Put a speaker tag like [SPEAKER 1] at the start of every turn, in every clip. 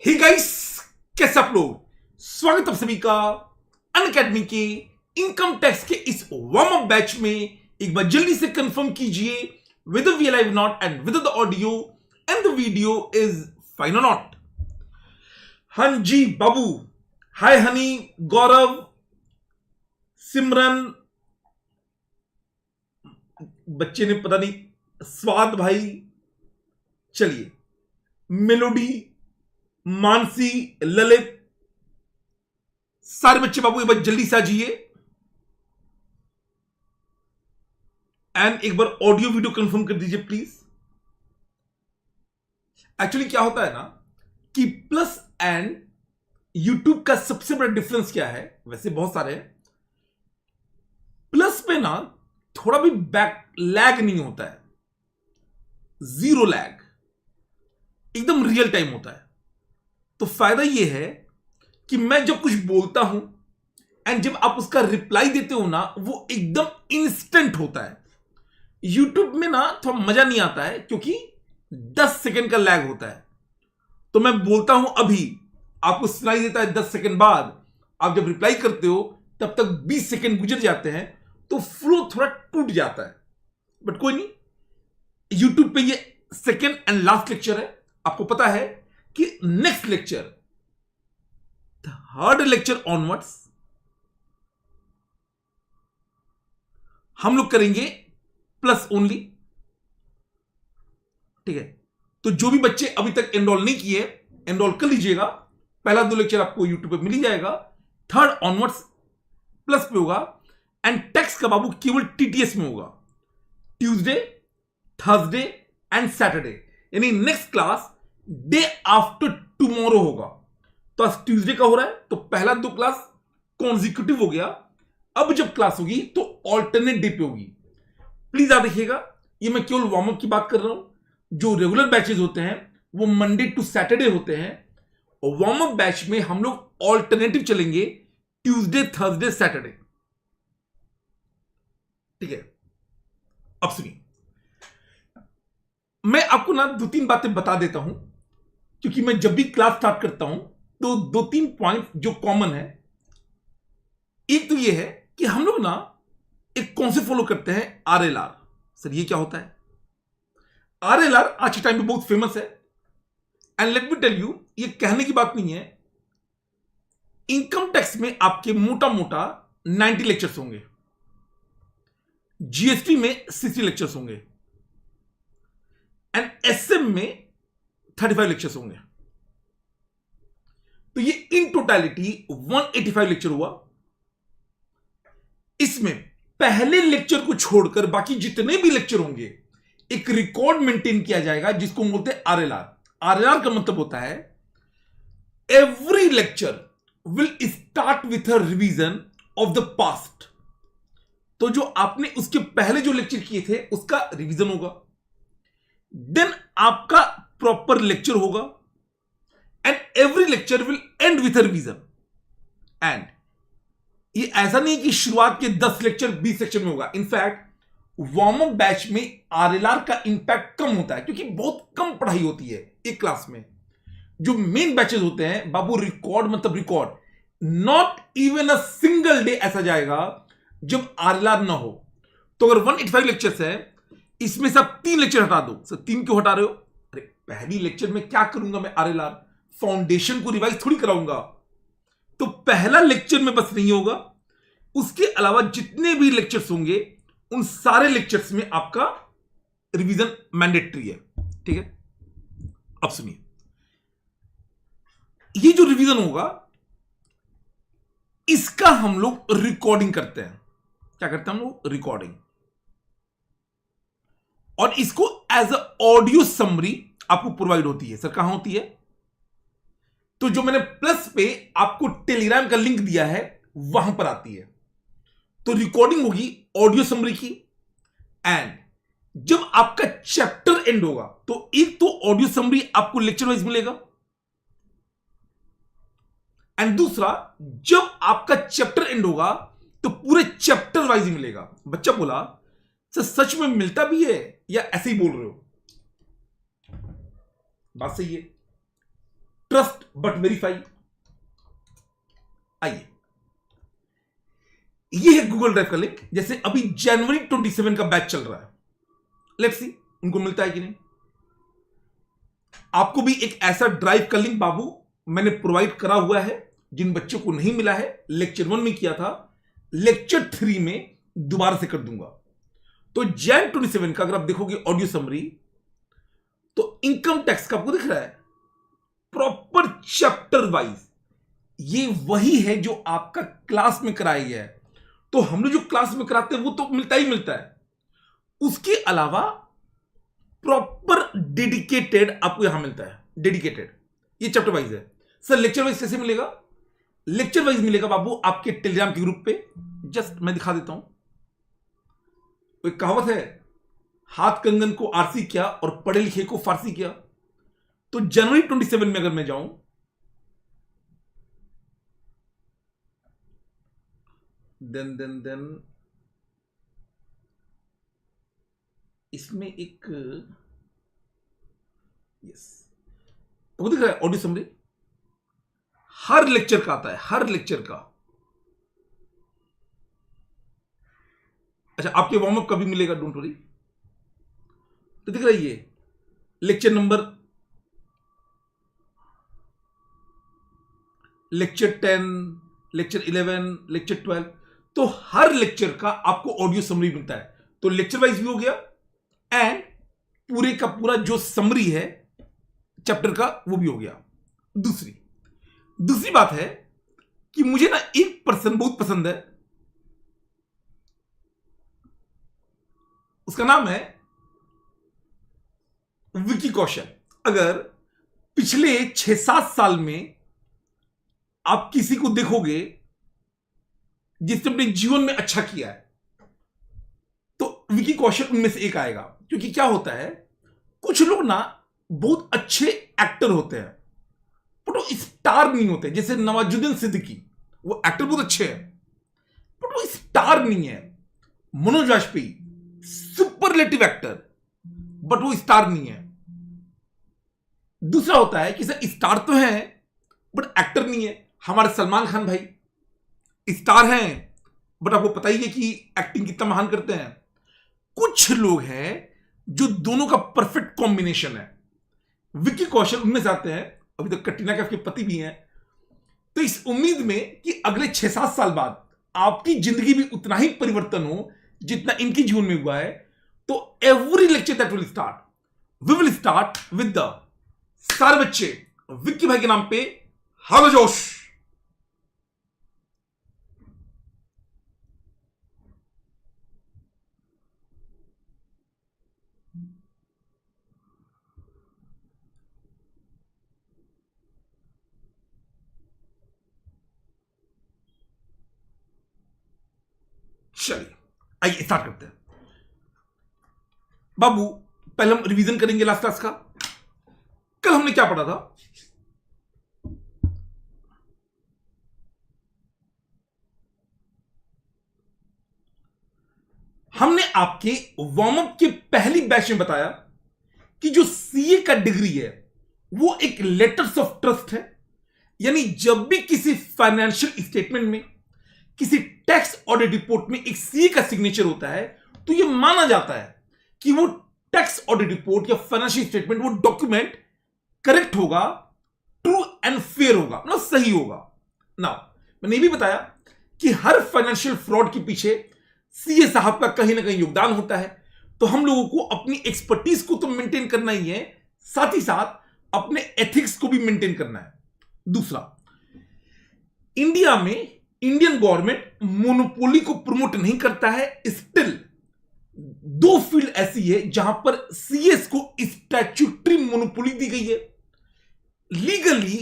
[SPEAKER 1] Hey guys, कैसे आप लोग। स्वागत आप सभी का अनअकैडमी के इनकम टैक्स के इस वार्म अप बैच में। एक बार जल्दी से कंफर्म कीजिए whether we are live or not and whether the audio and the video is fine or not। हाँ जी बाबू, हाय हनी, गौरव, सिमरन, बच्चे ने पता नहीं, स्वाद भाई, चलिए, मेलोडी, मानसी, ललित, सारे बच्चे बाबू एक बार जल्दी से आ जाइए एंड एक बार ऑडियो वीडियो कंफर्म कर दीजिए प्लीज। एक्चुअली क्या होता है ना कि प्लस एंड यूट्यूब का सबसे बड़ा डिफरेंस क्या है, वैसे बहुत सारे हैं। प्लस पे ना थोड़ा भी बैक लैग नहीं होता है, जीरो लैग, एकदम रियल टाइम होता है। तो फायदा यह है कि मैं जब कुछ बोलता हूं एंड जब आप उसका रिप्लाई देते हो ना, वो एकदम इंस्टेंट होता है। यूट्यूब में ना थोड़ा मजा नहीं आता है क्योंकि 10 सेकंड का लैग होता है। तो मैं बोलता हूं अभी, आपको सुनाई देता है 10 सेकंड बाद, आप जब रिप्लाई करते हो तब तक 20 सेकंड गुजर जाते हैं, तो फ्लो थोड़ा टूट जाता है। बट कोई नहीं, यूट्यूब पे ये सेकंड एंड लास्ट लेक्चर है। आपको पता है कि next lecture, third lecture onwards, हम लोग करेंगे प्लस ओनली। ठीक है, तो जो भी बच्चे अभी तक एनरोल नहीं किए, एनरोल कर लीजिएगा। पहला 2 लेक्चर आपको यूट्यूब पे मिल ही जाएगा, थर्ड ऑनवर्ड्स प्लस पे होगा। एंड टैक्स का बाबू केवल टीटीएस में होगा, ट्यूसडे, थर्सडे एंड सैटरडे, यानी next class day after tomorrow होगा। तो आज ट्यूसडे का हो रहा है, तो पहला 2 क्लास कॉन्जिक्यूटिव हो गया। अब जब क्लास होगी तो ऑल्टरनेट डे पे होगी। प्लीज याद रखिएगा, ये मैं केवल वार्म अप की बात कर रहा हूं। जो रेगुलर बैचेस होते हैं वो मंडे टू सैटरडे होते हैं, और वार्म अप बैच में हम लोग ऑल्टरनेटिव चलेंगे, ट्यूसडे, थर्सडे, सैटरडे। ठीक है, अब सुनिए, मैं आपको ना 2-3 बातें बता देता हूं, क्योंकि मैं जब भी क्लास स्टार्ट करता हूं तो 2-3 पॉइंट जो कॉमन है। एक तो ये है कि हम लोग ना एक कॉन्सेप्ट फॉलो करते हैं, आरएलआर। सर ये क्या होता है? आरएलआर आज के टाइम में बहुत फेमस है। And let me tell you, ये कहने की बात नहीं है। इनकम टैक्स में आपके मोटा मोटा 90 लेक्चर्स होंगे, जीएसटी में 60 लेक्चर्स होंगे, एंड एसएम में 35 लेक्चर्स होंगे। तो ये इन टोटलिटी 185 लेक्चर हुआ। इसमें पहले लेक्चर को छोड़कर बाकी जितने भी लेक्चर होंगे, एक रिकॉर्ड मेंटेन किया जाएगा जिसको बोलते हैं आरएलआर। आरएलआर का मतलब होता है every lecture will start with a revision of the past. तो जो आपने उसके पहले जो लेक्चर किए थे उसका रिवीजन होगा, देन आपका प्रॉपर लेक्चर होगा, and every lecture will and with a revision. And ये ऐसा नहीं कि शुरुआत के 10 लेक्चर 20 सेक्शन में होगा। इनफैक्ट वार्म अप बैच में आरएलआर का इंपैक्ट कम होता है, क्योंकि बहुत कम पढ़ाई होती है एक क्लास में। जो मेन बैचेस होते हैं बाबू, रिकॉर्ड मतलब record, not even a single day ऐसा जाएगा जब आरएलआर ना हो। तो अगर 185 लेक्चर्स है, इसमें से आप 3 लेक्चर हटा दो। सर 3 क्यों हटा रहे हो? अरे पहली लेक्चर में क्या करूंगा मैं? आरएलआर फाउंडेशन को रिवाइज थोड़ी कराऊंगा। तो पहला लेक्चर में बस नहीं होगा, उसके अलावा जितने भी लेक्चर्स होंगे उन सारे लेक्चर्स में आपका रिवीजन मैंडेटरी है। ठीक है, अब सुनिए, ये जो रिवीजन होगा इसका हम लोग रिकॉर्डिंग करते हैं। क्या करते हैं हम लोग? रिकॉर्डिंग। और इसको एज अ ऑडियो समरी आपको प्रोवाइड होती है। सर कहां होती है? तो जो मैंने प्लस पे आपको टेलीग्राम का लिंक दिया है वहां पर आती है। तो रिकॉर्डिंग होगी ऑडियो समरी की, एंड जब आपका चैप्टर एंड होगा तो एक तो ऑडियो समरी आपको लेक्चर वाइज मिलेगा, एंड दूसरा जब आपका चैप्टर एंड होगा तो पूरे चैप्टर वाइज मिलेगा। बच्चा बोला सर सच में मिलता भी है या ऐसे ही बोल रहे हो? बात सही है। Trust but verify. आइए, ये है गूगल ड्राइव का लिंक। जैसे अभी जनवरी 27 का बैच चल रहा है, लेट्स सी उनको मिलता है कि नहीं। आपको भी एक ऐसा ड्राइव का लिंक बाबू मैंने प्रोवाइड करा हुआ है। जिन बच्चों को नहीं मिला है, लेक्चर 1 में किया था, लेक्चर 3 में दोबारा से कर दूंगा। तो जैन 27 का अगर आप देखोगे ऑडियो समरी, तो इनकम टैक्स का आपको दिख रहा है प्रॉपर चैप्टर वाइज। ये वही है जो आपका क्लास में कराया गया है। तो हम लोग जो क्लास में कराते हैं वो तो मिलता ही मिलता है, उसके अलावा प्रॉपर डेडिकेटेड आपको यहां मिलता है। डेडिकेटेड ये चैप्टर वाइज है। सर लेक्चर वाइज कैसे मिलेगा? लेक्चर वाइज मिलेगा बाबू आपके टेलीग्राम के ग्रुप पे। जस्ट मैं दिखा देता हूं। एक कहावत है, हाथ कंगन को आरसी किया और पढ़े लिखे को फारसी किया। तो जनवरी 27 में अगर मैं जाऊं, देन इसमें एक यस वो दिख रहा है ऑडियो समरी। हर लेक्चर का आता है, हर लेक्चर का। अच्छा, आपके वार्म अप का भी मिलेगा, डोंट वरी। तो दिख रहा है ये lecture number, lecture 10, lecture 11, lecture 12। तो हर लेक्चर का आपको ऑडियो समरी मिलता है। तो लेक्चर वाइज भी हो गया एंड पूरे का पूरा जो समरी है चैप्टर का वो भी हो गया। दूसरी बात है कि मुझे ना एक पर्सन बहुत पसंद है, उसका नाम है विकी कौशल। अगर पिछले 6-7 साल में आप किसी को देखोगे जिसने अपने जीवन में अच्छा किया है, तो विकी कौशल उनमें से एक आएगा। क्योंकि क्या होता है, कुछ लोग ना बहुत अच्छे एक्टर होते हैं बट वो स्टार नहीं होते। जैसे नवाजुद्दीन सिद्दीकी, वो एक्टर बहुत अच्छे हैं बट वो स्टार नहीं है। Manoj Vajpayee superlative actor but वो स्टार नहीं है। दूसरा होता है कि सर स्टार तो है बट एक्टर नहीं है। हमारे सलमान खान भाई स्टार हैं बट आपको पता ही है कि एक्टिंग कितना महान करते हैं। कुछ लोग हैं जो दोनों का परफेक्ट कॉम्बिनेशन है। विकी कौशल उनमें से आते हैं। अभी तक कटरीना कैफ के पति भी हैं। तो इस उम्मीद में कि अगले 6-7 साल बाद आपकी जिंदगी भी उतना ही परिवर्तन हो जितना इनके जीवन में हुआ है, तो every lecture that will start, we will start with the सारे बच्चे विक्की भाई के नाम पे हालो जोश। चलिए आइए स्टार्ट करते हैं। बाबू पहले हम रिवीजन करेंगे लास्ट क्लास का। कल हमने क्या पढ़ा था? हमने आपके वार्म अप के पहली बैच में बताया कि जो सीए का डिग्री है वो एक लेटर्स ऑफ ट्रस्ट है। यानी जब भी किसी फाइनेंशियल स्टेटमेंट में, किसी टैक्स ऑडिट रिपोर्ट में एक सीए का सिग्नेचर होता है, तो यह माना जाता है कि वो टैक्स ऑडिट रिपोर्ट या फाइनेंशियल स्टेटमेंट, वो डॉक्यूमेंट करेक्ट होगा, ट्रू एंड फेयर होगा, मतलब सही होगा ना। मैंने ये भी बताया कि हर फाइनेंशियल फ्रॉड के पीछे सीए साहब का कहीं ना कहीं योगदान होता है। तो हम लोगों को अपनी एक्सपर्टीज को तो मेंटेन करना ही है, साथ ही साथ अपने एथिक्स को भी मेंटेन करना है। दूसरा, इंडिया में इंडियन गवर्नमेंट मोनोपोली को प्रमोट नहीं करता है। स्टिल 2 फील्ड ऐसी है जहां पर सीएस को स्टैट्यूटरी मोनोपोली दी गई है। लीगली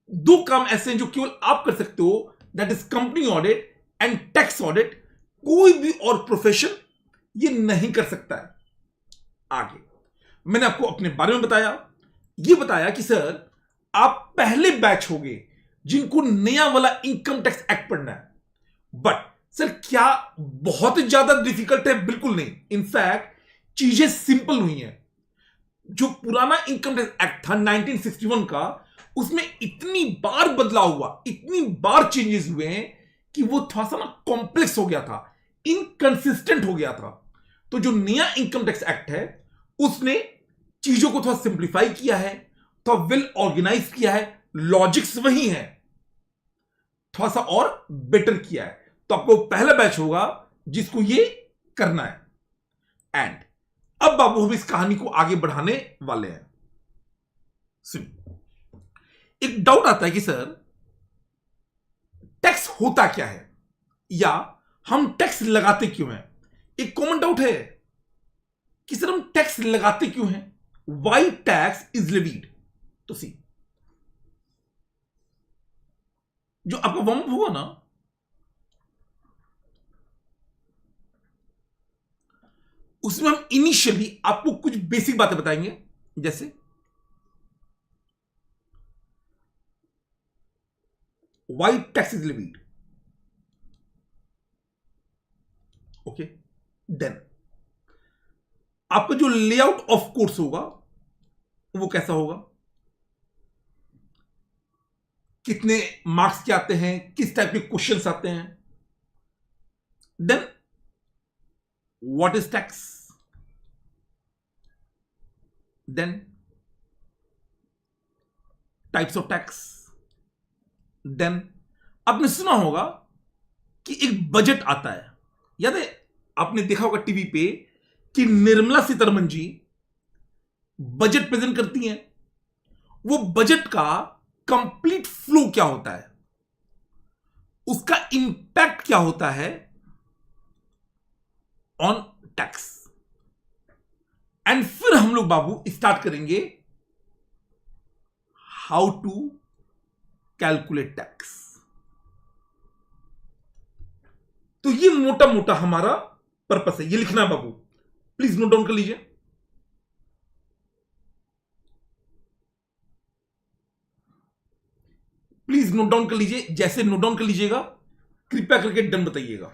[SPEAKER 1] 2 काम ऐसे हैं जो केवल आप कर सकते हो, that is company audit and tax audit. कोई भी और प्रोफेशन ये नहीं कर सकता है। आगे मैंने आपको अपने बारे में बताया कि सर आप पहले बैच होगे जिनको नया वाला इनकम टैक्स एक्ट पढ़ना है। बट सर क्या बहुत ज्यादा डिफिकल्ट है? बिल्कुल नहीं। इनफैक्ट चीजें सिंपल हुई हैं। जो पुराना इनकम टैक्स एक्ट था 1961 का, उसमें इतनी बार बदलाव हुआ, इतनी बार चेंजेस हुए हैं कि वो थोड़ा सा ना कॉम्प्लेक्स हो गया था, इनकंसिस्टेंट हो गया था। तो जो नया इनकम टैक्स एक्ट है उसने चीजों को थोड़ा सिंप्लीफाई किया है, थोड़ा वेल ऑर्गेनाइज किया है, लॉजिक्स वही है, थोड़ा सा और बेटर किया है। तो आपको पहला बैच होगा जिसको ये करना है। एंड अब बाबू हम इस कहानी को आगे बढ़ाने वाले हैं। सुनिए, एक डाउट आता है कि सर टैक्स होता क्या है, या हम टैक्स लगाते क्यों हैं। एक कॉमन डाउट है कि सर हम टैक्स लगाते क्यों हैं, वाई टैक्स इज लेवीड। तो सी, जो आपका वार्म अप होगा ना, उसमें हम इनिशियली आपको कुछ बेसिक बातें बताएंगे, जैसे why tax is levied, okay. Then आपका जो लेआउट ऑफ कोर्स होगा वो कैसा होगा, कितने मार्क्स के आते हैं, किस टाइप के क्वेश्चंस आते हैं। Then what is tax, then types of tax. Then आपने सुना होगा कि एक बजट आता है, याद है, आपने देखा होगा टीवी पे कि निर्मला सीतारमण जी बजट प्रेजेंट करती हैं। वो बजट का कंप्लीट फ्लो क्या होता है, उसका इंपैक्ट क्या होता है ऑन टैक्स। एंड फिर हम लोग बाबू स्टार्ट करेंगे हाउ टू कैलकुलेट टैक्स। तो ये मोटा मोटा हमारा पर्पस है, ये लिखना है बाबू, प्लीज नोट डाउन कर लीजिए। प्लीज नोट डाउन कर लीजिए, जैसे नोट डाउन कर लीजिएगा कृपया करके डन बताइएगा।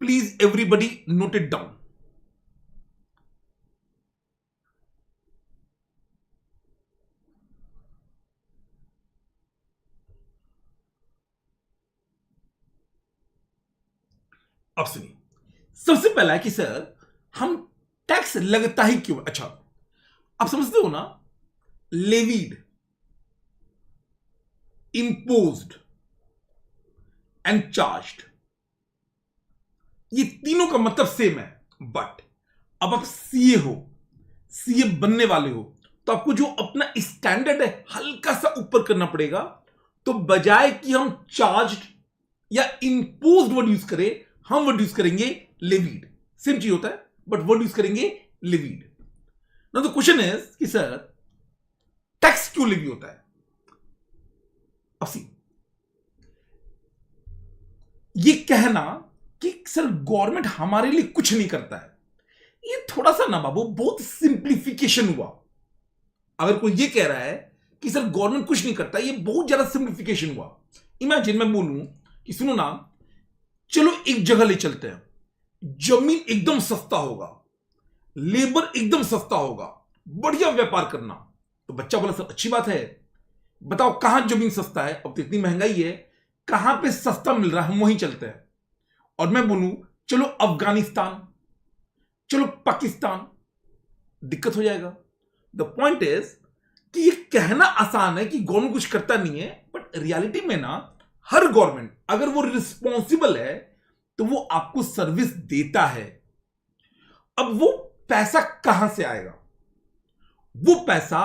[SPEAKER 1] Please everybody note it down. अब सुनिए, सबसे पहला है कि सर हम टैक्स लगता ही क्यों। अच्छा, आप समझते हो ना, लेवीड, इम्पोज्ड एंड चार्ज्ड, ये तीनों का मतलब सेम है। बट अब आप सीए हो, सीए बनने वाले हो, तो आपको जो अपना स्टैंडर्ड है हल्का सा ऊपर करना पड़ेगा। तो बजाय कि हम चार्ज्ड या इम्पोज्ड वर्ड यूज करें, हम वर्ड यूज करेंगे लेवीड। सेम चीज होता है बट वर्ड यूज करेंगे levied. Now the question is कि सर टैक्स क्यों लेवी होता है। अब सी, ये कहना कि सर गवर्नमेंट हमारे लिए कुछ नहीं करता है, ये थोड़ा सा ना बाबू बहुत सिंप्लीफिकेशन हुआ। अगर कोई ये कह रहा है कि सर गवर्नमेंट कुछ नहीं करता, ये बहुत ज्यादा सिंप्लीफिकेशन हुआ। इमेजिन मैं बोलूं कि सुनो ना, चलो एक जगह ले चलते हैं, जमीन एकदम सस्ता होगा, लेबर एकदम सस्ता होगा, बढ़िया व्यापार करना। तो बच्चा बोला सर अच्छी बात है, बताओ कहां जमीन सस्ता है, अब तो इतनी महंगाई है, कहां पे सस्ता मिल रहा है, हम वहीं चलते हैं। और मैं बोलूं चलो अफगानिस्तान, चलो पाकिस्तान, दिक्कत हो जाएगा। द पॉइंट इज कि ये कहना आसान है कि गवर्नमेंट कुछ करता नहीं है, बट रियलिटी में ना हर गवर्नमेंट अगर वो रिस्पॉन्सिबल है तो वो आपको सर्विस देता है। अब वो पैसा कहां से आएगा, वो पैसा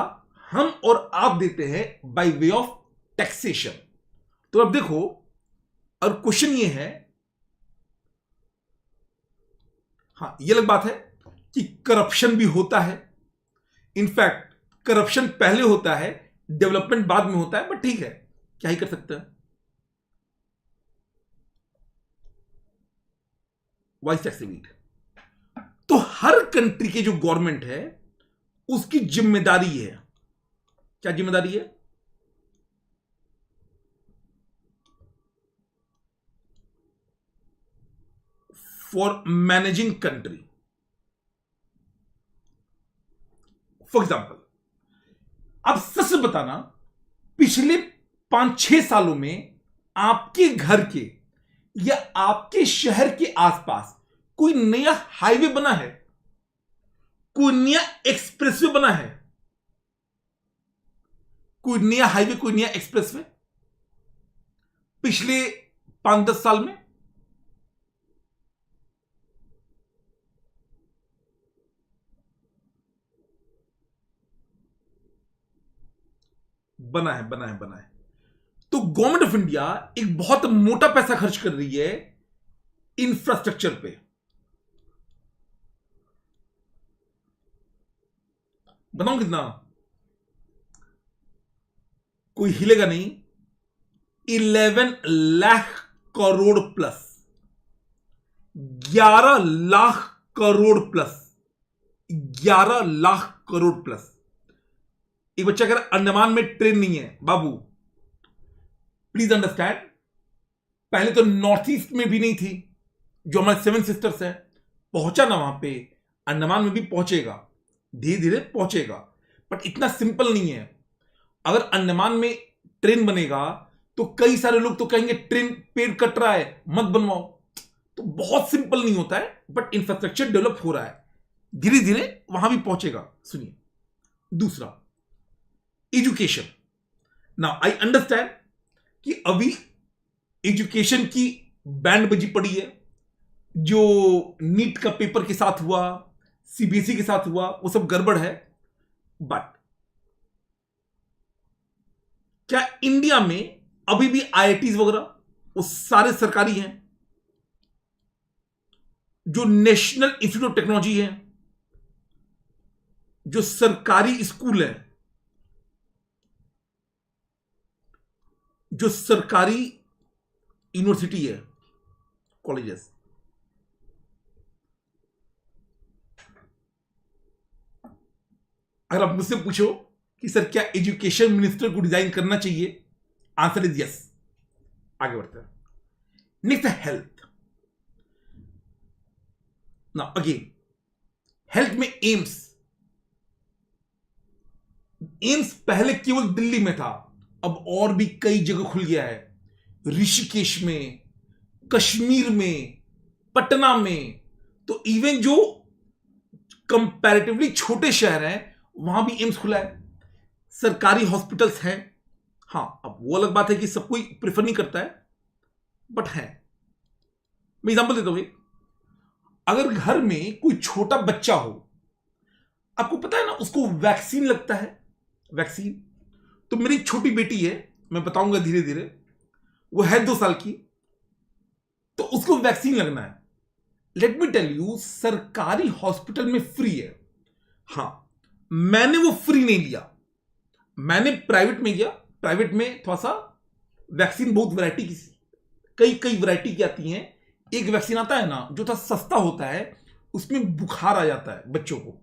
[SPEAKER 1] हम और आप देते हैं बाय वे ऑफ टैक्सेशन। तो अब देखो, और क्वेश्चन ये है, हां ये अलग बात है कि करप्शन भी होता है। इनफैक्ट करप्शन पहले होता है, डेवलपमेंट बाद में होता है, बट ठीक है, क्या ही कर सकते हैं। वाइस टैक्स लेवीड, तो हर कंट्री के जो गवर्नमेंट है उसकी जिम्मेदारी है, क्या जिम्मेदारी है, for managing country. For example, अब सच बताना, पिछले 5-6 सालों में आपके घर के या आपके शहर के आसपास कोई नया हाईवे बना है, कोई नया एक्सप्रेसवे बना है, कोई नया हाईवे, कोई नया एक्सप्रेसवे पिछले 5-10 साल में? बना है, बना है, बना है। तो गवर्नमेंट ऑफ इंडिया एक बहुत मोटा पैसा खर्च कर रही है इंफ्रास्ट्रक्चर पे। बताऊं कितना? कोई हिलेगा नहीं। 11 lakh crore plus, 11 lakh crore plus, 11 lakh crore plus. एक बच्चा अगर अंडमान में ट्रेन नहीं है, बाबू प्लीज अंडरस्टैंड, पहले तो नॉर्थ ईस्ट में भी नहीं थी, जो हमारे 7 सिस्टर्स है, पहुंचा ना वहां पे, अंडमान में भी पहुंचेगा, धीरे धीरे पहुंचेगा, बट इतना सिंपल नहीं है। अगर अंडमान में ट्रेन बनेगा तो कई सारे लोग तो कहेंगे ट्रेन पेड़ कट रहा है, मत बनवाओ। तो बहुत सिंपल नहीं होता है, बट इंफ्रास्ट्रक्चर डेवलप हो रहा है, धीरे धीरे वहां भी पहुंचेगा। सुनिए, दूसरा एजुकेशन। नाउ आई अंडरस्टैंड कि अभी एजुकेशन की बैंड बजी पड़ी है, जो नीट का पेपर के साथ हुआ, सीबीएसई के साथ हुआ, वो सब गड़बड़ है। बट क्या इंडिया में अभी भी आईआईटीज वगैरह वो सारे सरकारी हैं? जो नेशनल इंस्टीट्यूट ऑफ टेक्नोलॉजी है, जो सरकारी स्कूल है, जो सरकारी यूनिवर्सिटी है, कॉलेजेस, अगर आप मुझसे पूछो कि सर क्या एजुकेशन मिनिस्टर को डिजाइन करना चाहिए, आंसर इज यस। आगे बढ़ते हैं। नेक्स्ट है हेल्थ। ना अगेन, हेल्थ में एम्स पहले केवल दिल्ली में था, अब और भी कई जगह खुल गया है, ऋषिकेश में, कश्मीर में, पटना में। तो इवन जो कंपैरेटिवली छोटे शहर हैं वहां भी एम्स खुला है, सरकारी हॉस्पिटल्स हैं। हां, अब वो अलग बात है कि सब कोई प्रेफर नहीं करता है, बट है। मैं एग्जांपल देता हूं, अगर घर में कोई छोटा बच्चा हो, आपको पता है ना उसको वैक्सीन लगता है, वैक्सीन। तो मेरी छोटी बेटी है, मैं बताऊंगा धीरे धीरे, वो है 2 साल की, तो उसको वैक्सीन लगना है। लेट मी टेल यू, सरकारी हॉस्पिटल में फ्री है। हां, मैंने वो फ्री नहीं लिया, मैंने प्राइवेट में लिया। प्राइवेट में थोड़ा सा वैक्सीन बहुत वैरायटी की, कई वैरायटी की आती हैं। एक वैक्सीन आता है ना जो थोड़ा सस्ता होता है, उसमें बुखार आ जाता है बच्चों को,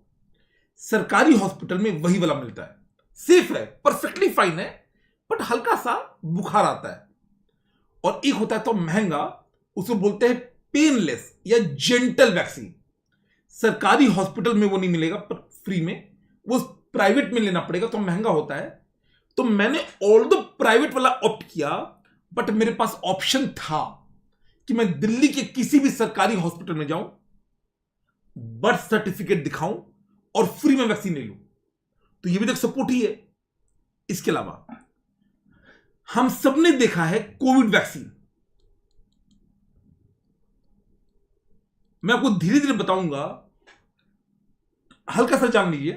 [SPEAKER 1] सरकारी हॉस्पिटल में वही वाला मिलता है, सेफ है, परफेक्टली फाइन है, बट हल्का सा बुखार आता है। और एक होता है तो महंगा, उसको बोलते हैं पेनलेस या जेंटल वैक्सीन। सरकारी हॉस्पिटल में वो नहीं मिलेगा, पर फ्री में, वो प्राइवेट में लेना पड़ेगा, तो महंगा होता है। तो मैंने ऑल द प्राइवेट वाला ऑप्ट किया, बट मेरे पास ऑप्शन था कि मैं दिल्ली के किसी भी सरकारी हॉस्पिटल में जाऊं, बर्थ सर्टिफिकेट दिखाऊं और फ्री में वैक्सीन ले लूं। तो ये भी तो सपोर्ट ही है। इसके अलावा हम सबने देखा है कोविड वैक्सीन। मैं आपको धीरे धीरे बताऊंगा, हल्का सा जान लीजिए।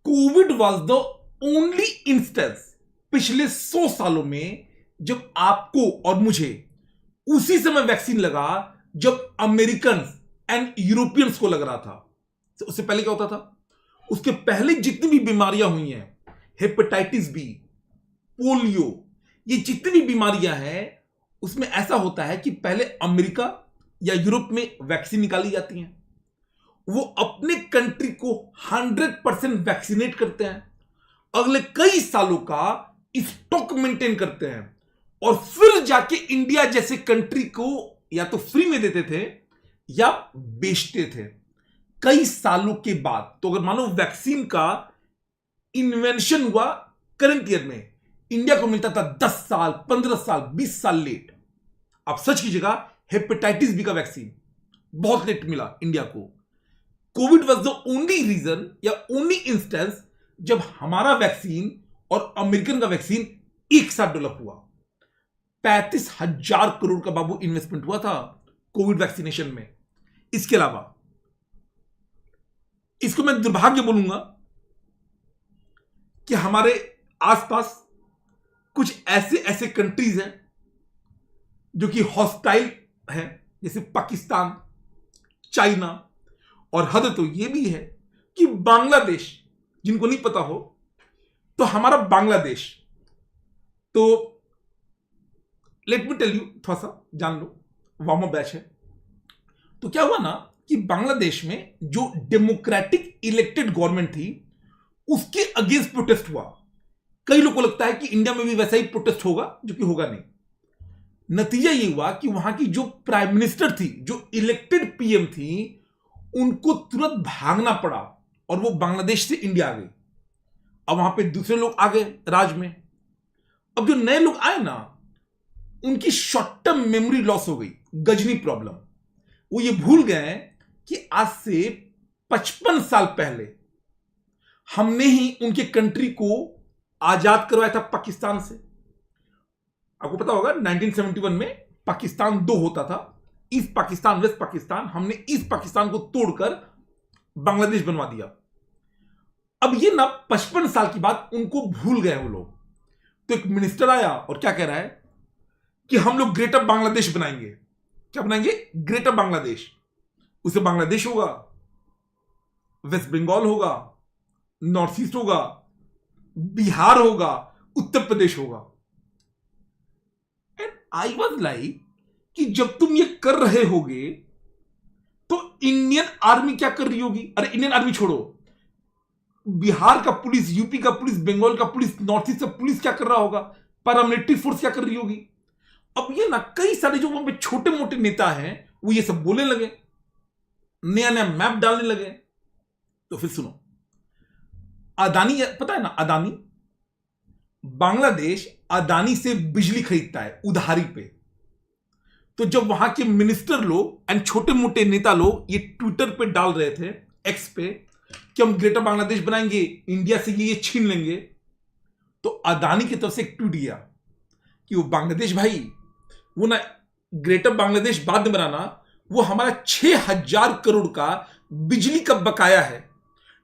[SPEAKER 1] Covid was the only instance पिछले 100 सालों में जब आपको और मुझे उसी समय वैक्सीन लगा जब अमेरिकन एंड यूरोपियंस को लग रहा था। उससे पहले क्या होता था? उसके पहले जितनी भी बीमारियां हुई हैं, हेपेटाइटिस बी, पोलियो, ये जितनी भी बीमारियां हैं, उसमें ऐसा होता है कि पहले अमेरिका या यूरोप में वैक्सीन निकाली जाती हैं, वो अपने कंट्री को 100% वैक्सीनेट करते हैं, अगले कई सालों का स्टॉक मेंटेन करते हैं, और फिर जाके इंडिया जैसे कंट्री को या तो फ्री में देते थे या बेचते थे। कई सालों के बाद, तो अगर मानो वैक्सीन का इन्वेंशन हुआ करंट ईयर में, इंडिया को मिलता था 10 साल, 15 साल, 20 साल लेट। आप सर्च कीजिएगा, हेपेटाइटिस बी का वैक्सीन बहुत लेट मिला इंडिया को। Covid was the only reason या ओनली इंस्टेंस जब हमारा वैक्सीन और अमेरिकन का वैक्सीन एक साथ डेवलप हुआ। 35,000 करोड़ का बाबू इन्वेस्टमेंट हुआ था कोविड वैक्सीनेशन में। इसके अलावा इसको मैं दुर्भाग्य बोलूंगा कि हमारे आसपास कुछ ऐसे ऐसे कंट्रीज हैं जो कि हॉस्टाइल हैं, जैसे पाकिस्तान, चाइना, और हद तो यह भी है कि बांग्लादेश। जिनको नहीं पता हो तो हमारा बांग्लादेश, तो लेट मी टेल यू, थोड़ा सा जान लो, वार्म अप बैच है। तो क्या हुआ ना कि बांग्लादेश में जो डेमोक्रेटिक इलेक्टेड गवर्नमेंट थी उसके अगेंस्ट प्रोटेस्ट हुआ। कई लोगों को लगता है कि इंडिया में भी वैसा ही प्रोटेस्ट होगा, जो कि होगा नहीं। नतीजा ये हुआ कि वहां की जो प्राइम मिनिस्टर थी, जो इलेक्टेड पीएम थी, उनको तुरंत भागना पड़ा और वो बांग्लादेश से इंडिया आ गई। अब वहां पे दूसरे लोग आ गए राज में। अब जो नए लोग आए ना, उनकी शॉर्ट टर्म मेमोरी लॉस हो गई, गजनी प्रॉब्लम। वो ये भूल गए कि आज से 55 साल पहले हमने ही उनके कंट्री को आजाद करवाया था पाकिस्तान से। आपको पता होगा 1971 में पाकिस्तान 2 होता था, ईस्ट पाकिस्तान, वेस्ट पाकिस्तान। हमने ईस्ट पाकिस्तान को तोड़कर बांग्लादेश बनवा दिया। अब ये ना 55 साल की बात उनको भूल गए वो लोग। तो एक मिनिस्टर आया और क्या कह रहा है कि हम लोग ग्रेटर बांग्लादेश बनाएंगे। क्या बनाएंगे? ग्रेटर बांग्लादेश। उसे बांग्लादेश होगा, वेस्ट बंगाल होगा, नॉर्थ ईस्ट होगा, बिहार होगा, उत्तर प्रदेश होगा। एंड आई वाज लाइक कि जब तुम ये कर रहे होगे तो इंडियन आर्मी क्या कर रही होगी? अरे इंडियन आर्मी छोड़ो, बिहार का पुलिस, यूपी का पुलिस, बंगाल का पुलिस, नॉर्थ ईस्ट का पुलिस क्या कर रहा होगा? पैरामिलिट्री फोर्स क्या कर रही होगी? अब ये ना कई सारे जो वहां पे छोटे मोटे नेता हैं वो ये सब बोलने लगे, नया नया मैप डालने लगे। तो फिर सुनो, अदानी, पता है ना अदानी, बांग्लादेश अदानी से बिजली खरीदता है उधारी पे। तो जब वहां के मिनिस्टर लोग एंड छोटे मोटे नेता लोग ये ट्विटर पे डाल रहे थे, एक्स पे, कि हम ग्रेटर बांग्लादेश बनाएंगे, इंडिया से ये छीन लेंगे, तो अदानी की तरफ से एक ट्वीट गया कि वो बांग्लादेश भाई, वो ना ग्रेटर बांग्लादेश बाद में बनाना, वो हमारा 6,000 करोड़ का बिजली का बकाया है,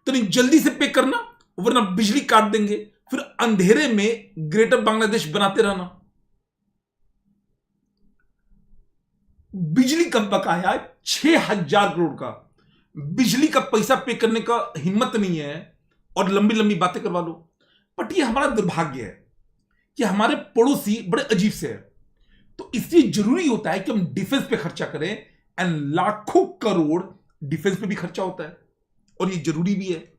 [SPEAKER 1] तो नहीं जल्दी से पे करना, वरना बिजली काट देंगे, फिर अंधेरे में ग्रेटर बांग्लादेश बनाते रहना। बिजली का बकाया 6,000 करोड़ का, बिजली का पैसा पे करने का हिम्मत नहीं है और लंबी लंबी बातें करवा लो। बट ये हमारा दुर्भाग्य है कि हमारे पड़ोसी बड़े अजीब से है। तो इसलिए जरूरी होता है कि हम डिफेंस पे खर्चा करें, एंड लाखों करोड़ डिफेंस पे भी खर्चा होता है और ये जरूरी भी है।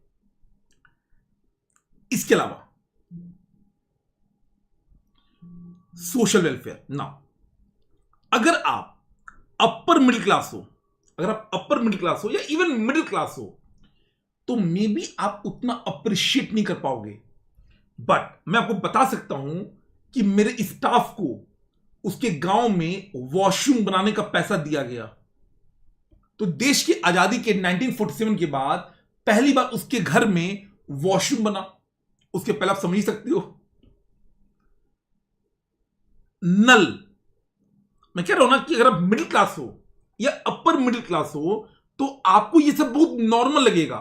[SPEAKER 1] इसके अलावा सोशल वेलफेयर ना, अगर आप अपर मिडिल क्लास हो, अगर आप अपर मिडिल क्लास हो या इवन मिडिल क्लास हो, तो मे बी आप उतना अप्रिशिएट नहीं कर पाओगे। बट मैं आपको बता सकता हूं कि मेरे स्टाफ को उसके गांव में वॉशरूम बनाने का पैसा दिया गया। तो देश की आजादी के 1947 के बाद पहली बार उसके घर में वॉशरूम बना। उसके पहले आप समझ सकते हो, नल। मैं कह रहा हूं ना कि अगर आप मिडिल क्लास हो या अपर मिडिल क्लास हो तो आपको यह सब बहुत नॉर्मल लगेगा।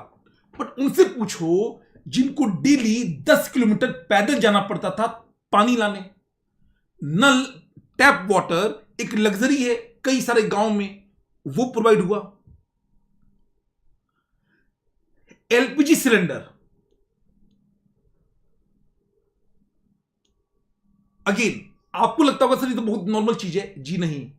[SPEAKER 1] बट उनसे पूछो जिनको डेली 10 किलोमीटर पैदल जाना पड़ता था पानी लाने। नल, टैप वाटर एक लग्जरी है कई सारे गांव में, वो प्रोवाइड हुआ। एलपीजी सिलेंडर, अगेन आपको लगता होगा सर ये तो बहुत नॉर्मल चीज है। जी नहीं,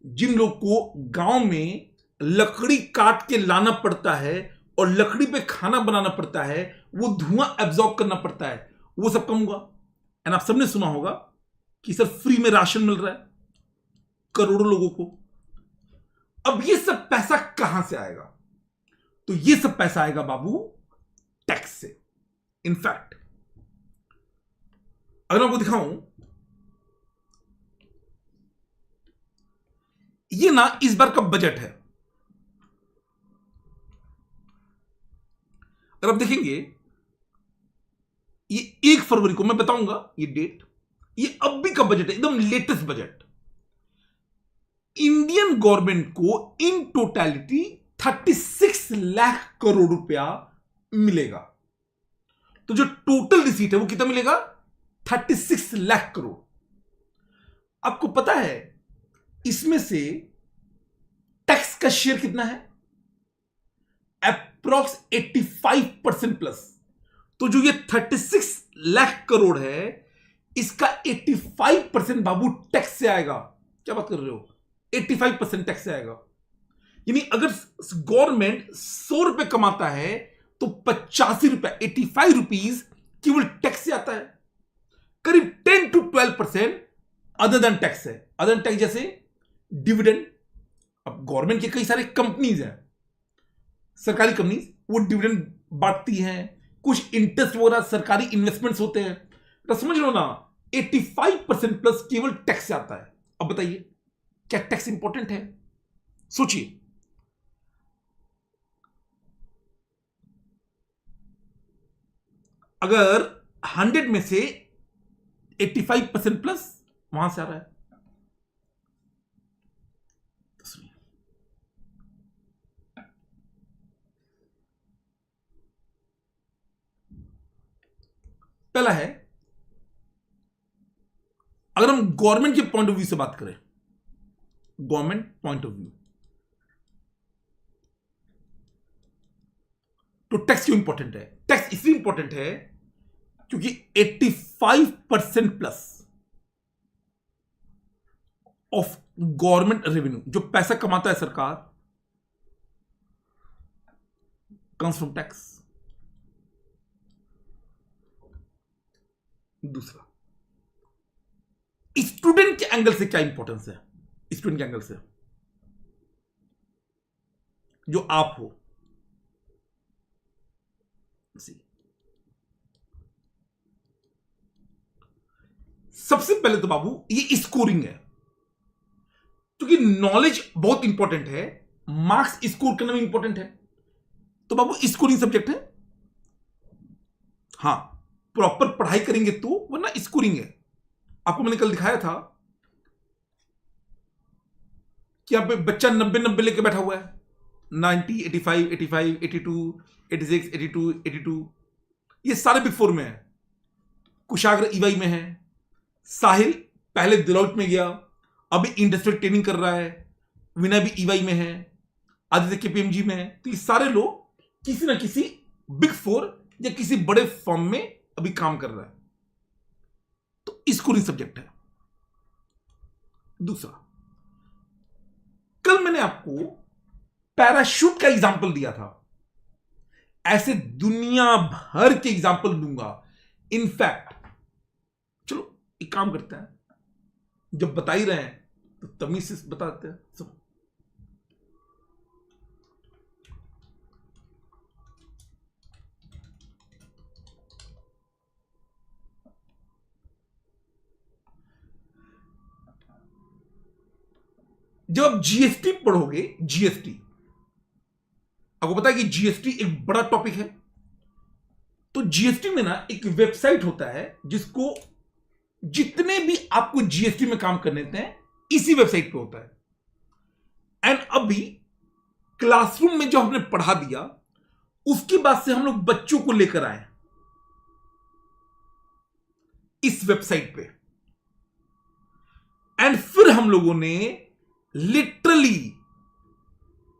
[SPEAKER 1] जिन लोग को गांव में लकड़ी काट के लाना पड़ता है और लकड़ी पे खाना बनाना पड़ता है, वो धुआं एब्जॉर्ब करना पड़ता है, वो सब कम हुआ। एंड आप सबने सुना होगा कि सर फ्री में राशन मिल रहा है करोड़ों लोगों को। अब ये सब पैसा कहां से आएगा? तो ये सब पैसा आएगा बाबू टैक्स से। इनफैक्ट अगर मैं आपको दिखाऊं, ये ना इस बार का बजट है। अगर आप देखेंगे, ये 1 फरवरी को मैं बताऊंगा ये डेट, ये अब भी का बजट है, एकदम लेटेस्ट बजट। इंडियन गवर्नमेंट को इन टोटलिटी 36 लाख करोड़ रुपया मिलेगा। तो जो टोटल रिसीट है वो कितना मिलेगा? 36 लाख करोड़। आपको पता है इसमें से टैक्स का शेयर कितना है? Approx 85% plus. तो जो ये 36 लाख करोड़ है, इसका 85% बाबू टैक्स से आएगा। क्या बात कर रहे हो? 85% टैक्स से आएगा। यानी अगर गवर्नमेंट 100 रुपए कमाता है तो 85 रुपए, 85 रुपीज केवल टैक्स से आता है। करीब 10 to 12% अदर देन टैक्स है। अदर देन टैक्स जैसे डिविडेंड। अब गवर्नमेंट के कई सारे कंपनीज हैं, सरकारी कंपनीज, वो डिविडेंड बांटती हैं, कुछ इंटरेस्ट वगैरह सरकारी इन्वेस्टमेंट्स होते हैं। तो समझ लो ना, 85% प्लस केवल टैक्स से आता है। अब बताइए क्या टैक्स इंपॉर्टेंट है? सोचिए, अगर 100 में से 85% प्लस वहां से आ रहा है, पहला है, अगर हम गवर्नमेंट के पॉइंट ऑफ व्यू से बात करें, गवर्नमेंट पॉइंट ऑफ व्यू, तो टैक्स क्यों इंपॉर्टेंट है? टैक्स इसलिए इंपॉर्टेंट है क्योंकि 85% प्लस ऑफ गवर्नमेंट रेवेन्यू, जो पैसा कमाता है सरकार, कम्स फ्रॉम टैक्स। दूसरा, स्टूडेंट के एंगल से क्या इंपॉर्टेंस है? स्टूडेंट के एंगल से, जो आप हो, सबसे पहले तो बाबू ये स्कोरिंग है, क्योंकि नॉलेज बहुत इंपॉर्टेंट है, मार्क्स स्कोर करना भी इंपॉर्टेंट है। तो बाबू स्कोरिंग सब्जेक्ट है। हां, प्रॉपर पढ़ाई करेंगे तो, वरना स्कोरिंग है। आपको मैंने कल दिखाया था कि यहां पे बच्चा 90 लेके बैठा हुआ है, 90, 85, 85, 82, 86, 82, 82। ये सारे बिग 4 में है। कुशाग्र ईवाई में है, साहिल पहले दिलौट में गया, अभी इंडस्ट्रियल ट्रेनिंग कर रहा है, विनय भी ईवाई में है, आदित्य केपीएमजी में है। तो ये सारे लोग किसी ना किसी बिग 4 या किसी बड़े फर्म में अभी काम कर रहा है। तो स्कोरिंग सब्जेक्ट है। दूसरा, कल मैंने आपको पैराशूट का एग्जाम्पल दिया था, ऐसे दुनिया भर के एग्जाम्पल दूंगा। इनफैक्ट चलो एक काम करते हैं, जब बता ही रहे हैं तो तमीज से बताते हैं। सुनो, जब आप जीएसटी पढ़ोगे, जीएसटी, आपको पता है कि जीएसटी एक बड़ा टॉपिक है। तो जीएसटी में ना एक वेबसाइट होता है जिसको जितने भी आपको जीएसटी में काम करने देते हैं, इसी वेबसाइट पे होता है। एंड अभी क्लासरूम में जो हमने पढ़ा दिया, उसके बाद से हम लोग बच्चों को लेकर आए इस वेबसाइट पे, एंड फिर हम लोगों ने लिटरली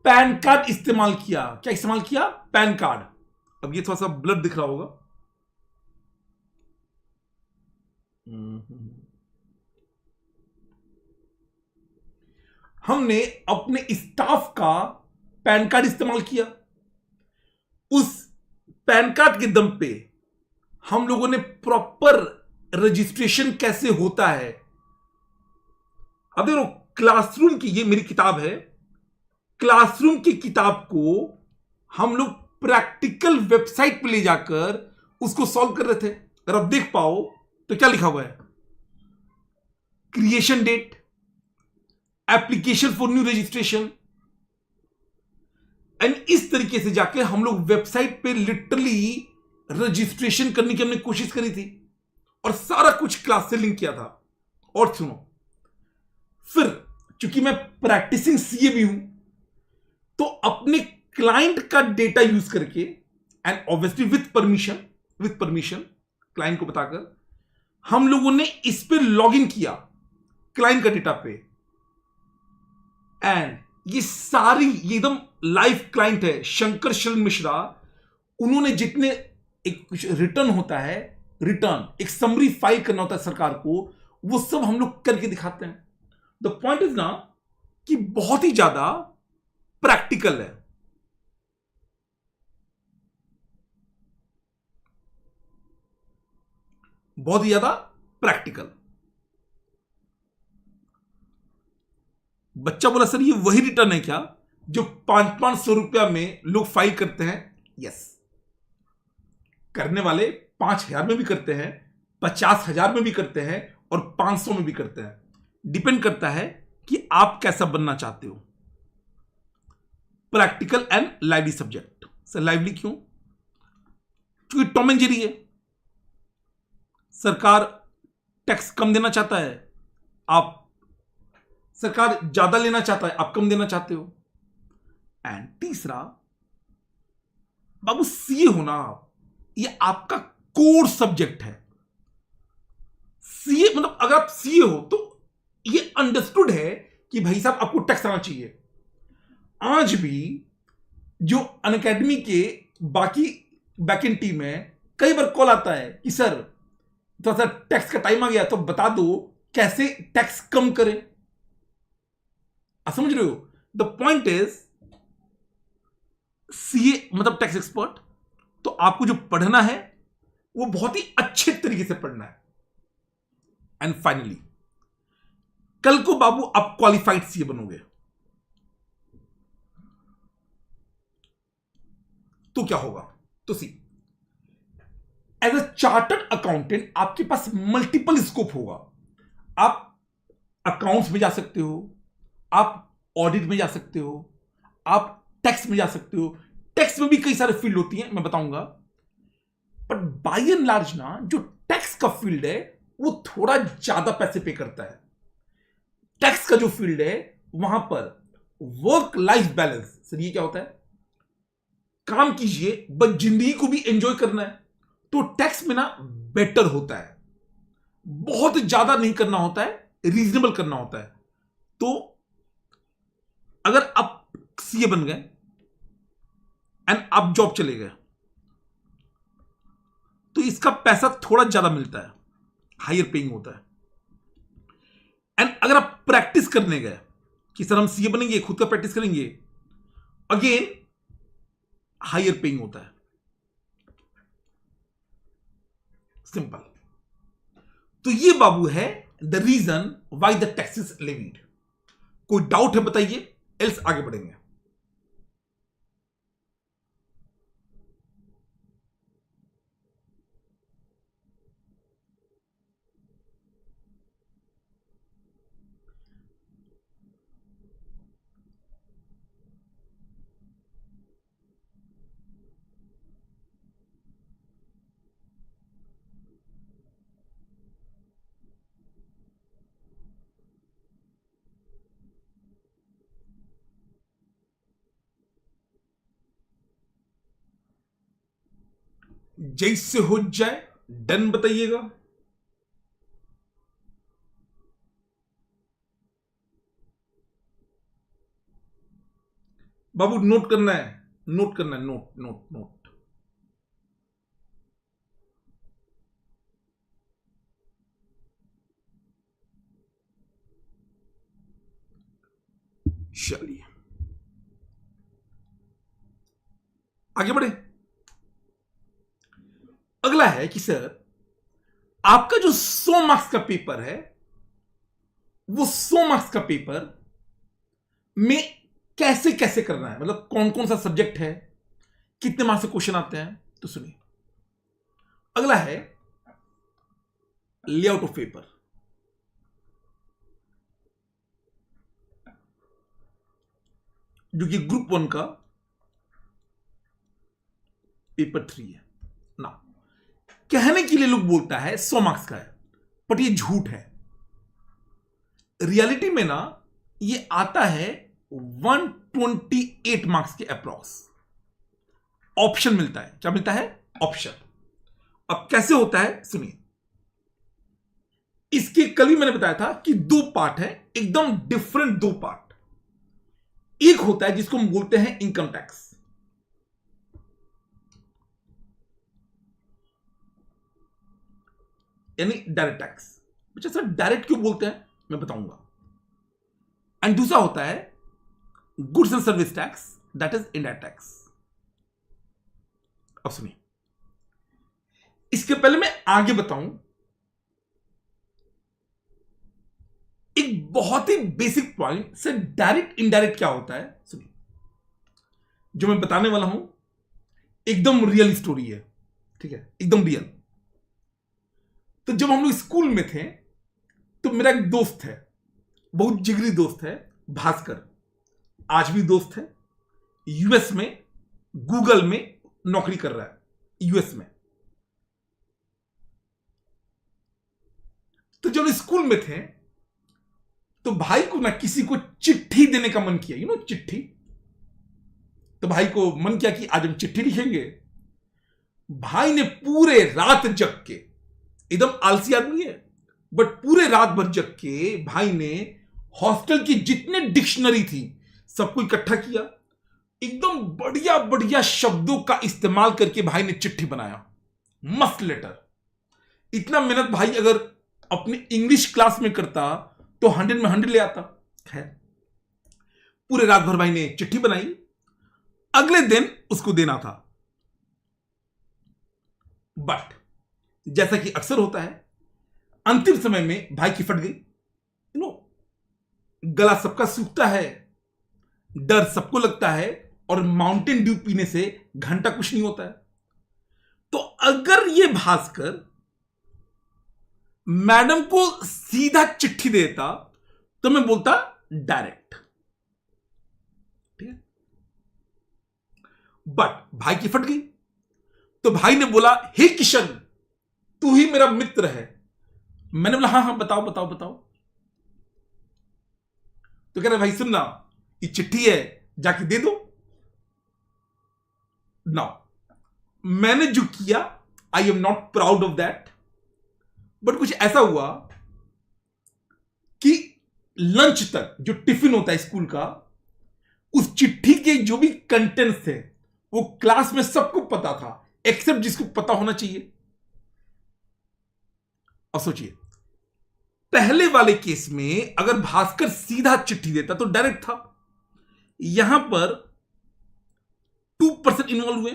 [SPEAKER 1] पैन कार्ड इस्तेमाल किया। क्या इस्तेमाल किया? Pan card. अब ये थोड़ा सा ब्लर दिख रहा होगा, हमने अपने स्टाफ का पैन कार्ड इस्तेमाल किया। उस पैन कार्ड के दम पे हम लोगों ने प्रॉपर रजिस्ट्रेशन कैसे होता है। अब देखो, क्लासरूम की ये मेरी किताब है, क्लासरूम की किताब को हम लोग प्रैक्टिकल वेबसाइट पे ले जाकर उसको सॉल्व कर रहे थे। अगर आप देख पाओ तो क्या लिखा हुआ है, creation date, application for new registration, and इस तरीके से जाके हम लोग वेबसाइट पे लिटरली रजिस्ट्रेशन करने की हमने कोशिश करी थी और सारा कुछ क्लास से लिंक किया था। और सुनो, फिर चूंकि मैं प्रैक्टिसिंग सीए भी हूं तो अपने क्लाइंट का डेटा यूज करके and obviously with permission client को बताकर हम लोगों ने इस पे लॉगिन किया क्लाइंट का डेटा पे, एंड ये सारी ये एकदम लाइव क्लाइंट है शंकर शरण मिश्रा। उन्होंने जितने एक रिटर्न होता है, रिटर्न एक समरी फाइल करना होता है सरकार को, वो सब हम लोग करके दिखाते हैं। द पॉइंट इज ना कि बहुत ही ज्यादा प्रैक्टिकल है। बहुत ही ज्यादा प्रैक्टिकल। बच्चा बोला सर ये वही रिटर्न है क्या जो 500 रुपया में लोग फाइल करते हैं? यस, करने वाले 5,000 में भी करते हैं, 50,000 में भी करते हैं और 500 में भी करते हैं। डिपेंड करता है कि आप कैसा बनना चाहते हो। Practical and lively subject. Sir lively क्यों? क्योंकि टॉम एंड जेरी है। सरकार टैक्स कम देना चाहता है, आप सरकार ज्यादा लेना चाहता है, आप कम देना चाहते हो। एंड तीसरा, बाबू सीए होना ये आपका कोर सब्जेक्ट है। सीए मतलब अगर आप सीए हो तो ये अंडरस्टूड है कि भाई साहब आपको टैक्स आना चाहिए। आज भी जो अनअकैडमी के बाकी बैकएंड टीम है, कई बार कॉल आता है कि सर थोड़ा सा टैक्स का टाइम आ गया तो बता दो कैसे टैक्स कम करें। आप समझ रहे हो? द पॉइंट इज सीए मतलब टैक्स एक्सपर्ट, तो आपको जो पढ़ना है वो बहुत ही अच्छे तरीके से पढ़ना है। एंड फाइनली कल को बाबू आप क्वालिफाइड सीए बनोगे तो क्या होगा? तो सी, एज अ चार्टर्ड अकाउंटेंट आपके पास मल्टीपल स्कोप होगा। आप अकाउंट्स में जा सकते हो, आप ऑडिट में जा सकते हो, आप टैक्स में जा सकते हो। टैक्स में भी कई सारे फील्ड होती हैं, मैं बताऊंगा। बट बाय एंड लार्ज ना जो टैक्स का फील्ड है वो थोड़ा ज्यादा पैसे पे करता है। टैक्स का जो फील्ड है वहां पर वर्क लाइफ बैलेंस, सर ये क्या होता है? काम कीजिए बट जिंदगी को भी एंजॉय करना है, तो टैक्स में ना बेटर होता है। बहुत ज्यादा नहीं करना होता है, रीजनेबल करना होता है। तो अगर आप सीए बन गए एंड आप जॉब चले गए तो इसका पैसा थोड़ा ज्यादा मिलता है, हायर पेइंग होता है। एंड अगर आप प्रैक्टिस करने गए कि सर हम सीए बनेंगे, खुद का प्रैक्टिस करेंगे, अगेन हायर पेइंग होता है। सिंपल। तो ये बाबू है the reason why the tax is levied. कोई डाउट है बताइए, एल्स आगे बढ़ेंगे। जैसे हो जाए डन बताइएगा। बाबू नोट करना है, नोट करना है, नोट नोट नोट। चलिए आगे बढ़े। अगला है कि सर आपका जो 100 मार्क्स का पेपर है वो 100 मार्क्स का पेपर में कैसे कैसे करना है, मतलब कौन कौन सा सब्जेक्ट है, कितने मार्क्स से क्वेश्चन आते हैं। तो सुनिए, अगला है लेआउट ऑफ पेपर। जो कि ग्रुप 1 का पेपर 3 है ना। कहने के लिए लोग बोलता है 100 मार्क्स का है, बट ये झूठ है। रियलिटी में ना ये आता है 128 मार्क्स के अप्रॉक्स। ऑप्शन मिलता है, क्या मिलता है? ऑप्शन। अब कैसे होता है सुनिए। इसके कल ही मैंने बताया था कि 2 पार्ट है, एकदम डिफरेंट 2 पार्ट। एक होता है जिसको हम बोलते हैं इनकम टैक्स, यानी डायरेक्ट टैक्स। अच्छा सर डायरेक्ट क्यों बोलते हैं, मैं बताऊंगा। एंड दूसरा होता है goods and service tax, that is indirect tax. अब सुनिए, इसके पहले मैं आगे बताऊं, एक बहुत ही बेसिक पॉइंट से डायरेक्ट इनडायरेक्ट क्या होता है सुनिए। जो मैं बताने वाला हूं एकदम रियल स्टोरी है, ठीक है, एकदम रियल। तो जब हम लोग स्कूल में थे तो मेरा एक दोस्त है, बहुत जिगरी दोस्त है, भास्कर, आज भी दोस्त है। यूएस में गूगल में नौकरी कर रहा है, यूएस में। तो जब स्कूल में थे तो भाई को ना किसी को चिट्ठी देने का मन किया, चिट्ठी। तो भाई को मन किया कि आज हम चिट्ठी लिखेंगे। भाई ने पूरे रात जग के, एकदम आलसी आदमी है, बट पूरे रात भर जग के भाई ने हॉस्टल की जितने डिक्शनरी थी सबको इकट्ठा किया, एकदम बढ़िया बढ़िया शब्दों का इस्तेमाल करके भाई ने चिट्ठी बनाया, मस्त लेटर। इतना मेहनत भाई अगर अपने इंग्लिश क्लास में करता तो 100 में 100 ले आता है। पूरे रात भर भाई ने चिट्ठी बनाई, अगले दिन उसको देना था। बट जैसा कि अक्सर होता है, अंतिम समय में भाई की फट गई। गला सबका सूखता है, डर सबको लगता है, और माउंटेन ड्यू पीने से घंटा कुछ नहीं होता है। तो अगर ये भास्कर मैडम को सीधा चिट्ठी देता तो मैं बोलता डायरेक्ट, ठीक है। बट भाई की फट गई, तो भाई ने बोला हे किशन तू ही मेरा मित्र है। मैंने बोला हाँ हाँ बताओ बताओ बताओ। तो कह रहे भाई सुनना, ये चिट्ठी है जाके दे दो ना। मैंने जो किया I am not proud of that, but कुछ ऐसा हुआ कि लंच तक जो टिफिन होता है स्कूल का, उस चिट्ठी के जो भी कंटेंट्स थे वो क्लास में सबको पता था, एक्सेप्ट जिसको पता होना चाहिए। अब सोचिए, पहले वाले केस में अगर भास्कर सीधा चिट्ठी देता तो डायरेक्ट था, यहां पर 2% इन्वॉल्व हुए।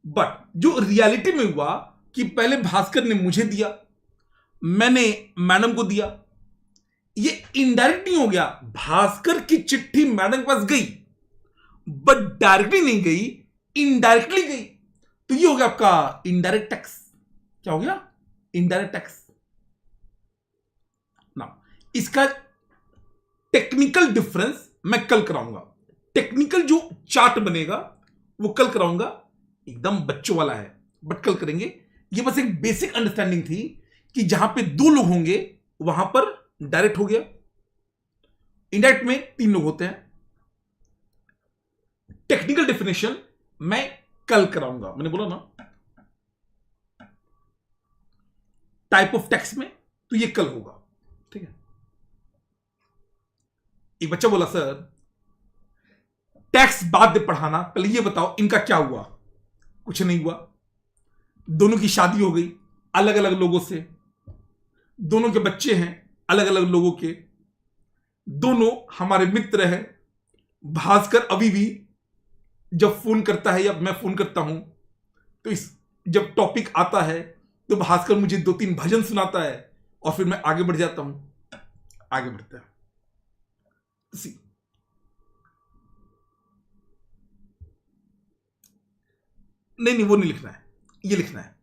[SPEAKER 1] बट जो रियलिटी में हुआ कि पहले भास्कर ने मुझे दिया, मैंने मैडम को दिया, ये इनडायरेक्ट नहीं हो गया। भास्कर की चिट्ठी मैडम के पास गई बट डायरेक्टली नहीं गई, इनडायरेक्टली गई। तो ये हो गया आपका इनडायरेक्ट टैक्स। क्या हो गया? इनडायरेक्ट टैक्स ना। इसका टेक्निकल डिफरेंस मैं कल कराऊंगा, टेक्निकल जो चार्ट बनेगा वो कल कराऊंगा, एकदम बच्चों वाला है बट कल करेंगे। ये बस एक बेसिक अंडरस्टैंडिंग थी कि जहां पे 2 लोग होंगे वहां पर डायरेक्ट हो गया, इनडायरेक्ट में 3 लोग होते हैं। टेक्निकल डेफिनेशन मैं कल कराऊंगा, मैंने बोला ना टाइप ऑफ टैक्स में, तो ये कल होगा, ठीक है। एक बच्चा बोला सर टैक्स बाद में पढ़ाना, पहले ये बताओ इनका क्या हुआ। कुछ नहीं हुआ, दोनों की शादी हो गई अलग अलग लोगों से, दोनों के बच्चे हैं अलग अलग लोगों के, दोनों हमारे मित्र हैं। भास्कर अभी भी जब फोन करता है या मैं फोन करता हूं तो जब टॉपिक आता है तो भास्कर मुझे 2-3 भजन सुनाता है और फिर मैं आगे बढ़ जाता हूं। आगे बढ़ता है। नहीं नहीं, वो नहीं लिखना है, ये लिखना है।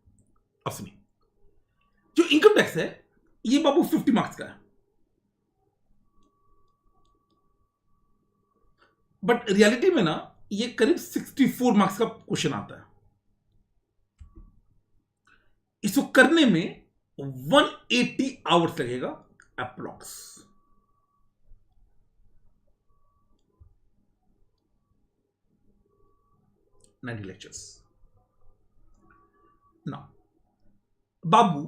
[SPEAKER 1] अब सुनिए, जो इनकम टैक्स है ये बाबू 50 मार्क्स का है, बट रियलिटी में ना ये करीब 64 मार्क्स का क्वेश्चन आता है। इसको करने में 180 आवर्स लगेगा अप्रोक्स। लेक्चर्स ना बाबू,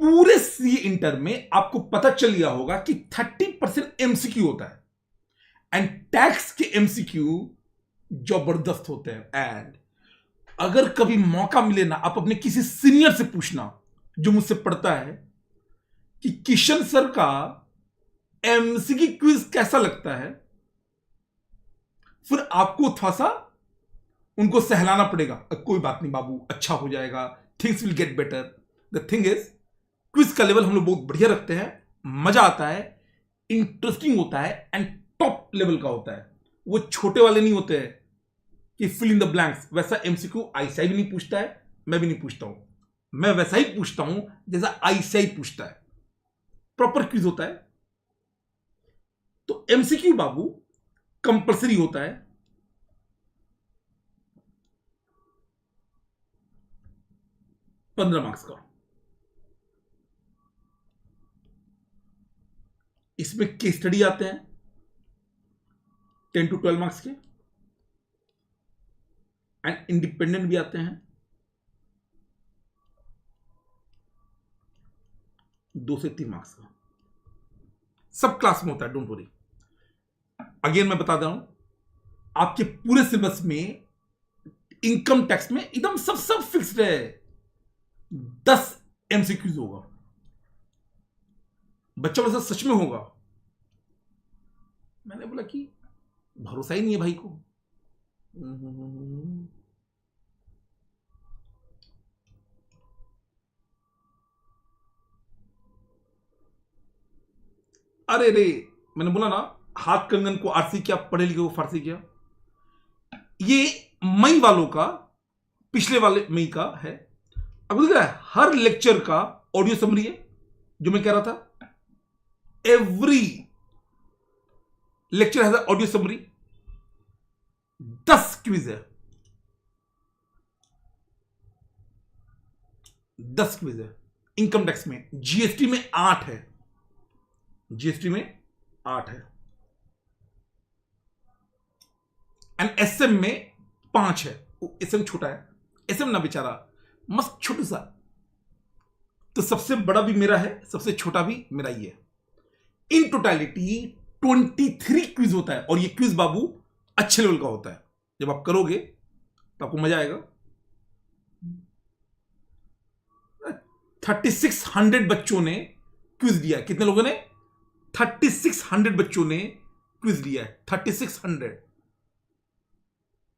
[SPEAKER 1] पूरे सी इंटर में आपको पता चल गया होगा कि 30% एमसीक्यू होता है, एंड टैक्स के एमसीक्यू जबरदस्त होते हैं। एंड अगर कभी मौका मिले ना, आप अपने किसी सीनियर से पूछना जो मुझसे पढ़ता है कि किशन सर का एमसीक्यू क्विज कैसा लगता है, फिर आपको थोड़ा सा उनको सहलाना पड़ेगा। कोई बात नहीं बाबू, अच्छा हो जाएगा, things will get better. The thing is, quiz का लेवल हम लोग बहुत बढ़िया रखते हैं, मजा आता है, इंटरेस्टिंग होता है, एंड टॉप लेवल का होता है। वो छोटे वाले नहीं होते हैं कि फिल इन द ब्लैंक्स। वैसा एमसीक्यू आईसीआई भी नहीं पूछता है, मैं भी नहीं पूछता हूं। मैं वैसा ही पूछता हूं जैसा आईसीआई पूछता है, प्रॉपर क्विज होता है। तो एमसीक्यू बाबू कंपल्सरी होता है। $15 का। इसमें केस स्टडी आते हैं 10 to 12 मार्क्स के, एंड इंडिपेंडेंट भी आते हैं 2 से 3 मार्क्स का। सब क्लास में होता है, डोंट वरी। अगेन मैं बता रहा हूं, आपके पूरे सिलेबस में इनकम टैक्स में एकदम सब फिक्स्ड है, 10 एमसीक्यूज होगा। बच्चा वैसा सच में होगा? मैंने बोला कि भरोसा ही नहीं है भाई को। अरे रे, मैंने बोला ना, हाथ कंगन को आरसी क्या, पढ़े लिखे को फारसी क्या। ये मई वालों का, पिछले वाले मई का है। अब देख रहा है, हर लेक्चर का ऑडियो समरी है, जो मैं कह रहा था। Every lecture has audio summary. 10 quiz है, 10 क्विज है इनकम टैक्स में। जीएसटी में 8 है, जीएसटी में 8 है, एंड एसएम में 5 है। एसएम छोटा है, एसएम ना बेचारा मस्त छोटू सा। तो सबसे बड़ा भी मेरा है, सबसे छोटा भी मेरा ही है। इन टोटलिटी 23 क्विज होता है, और ये क्विज बाबू अच्छे लेवल का होता है। जब आप करोगे तो आपको मजा आएगा। 3600 बच्चों ने क्विज दिया है। कितने लोगों ने? 3600 बच्चों ने क्विज दिया है। 3600।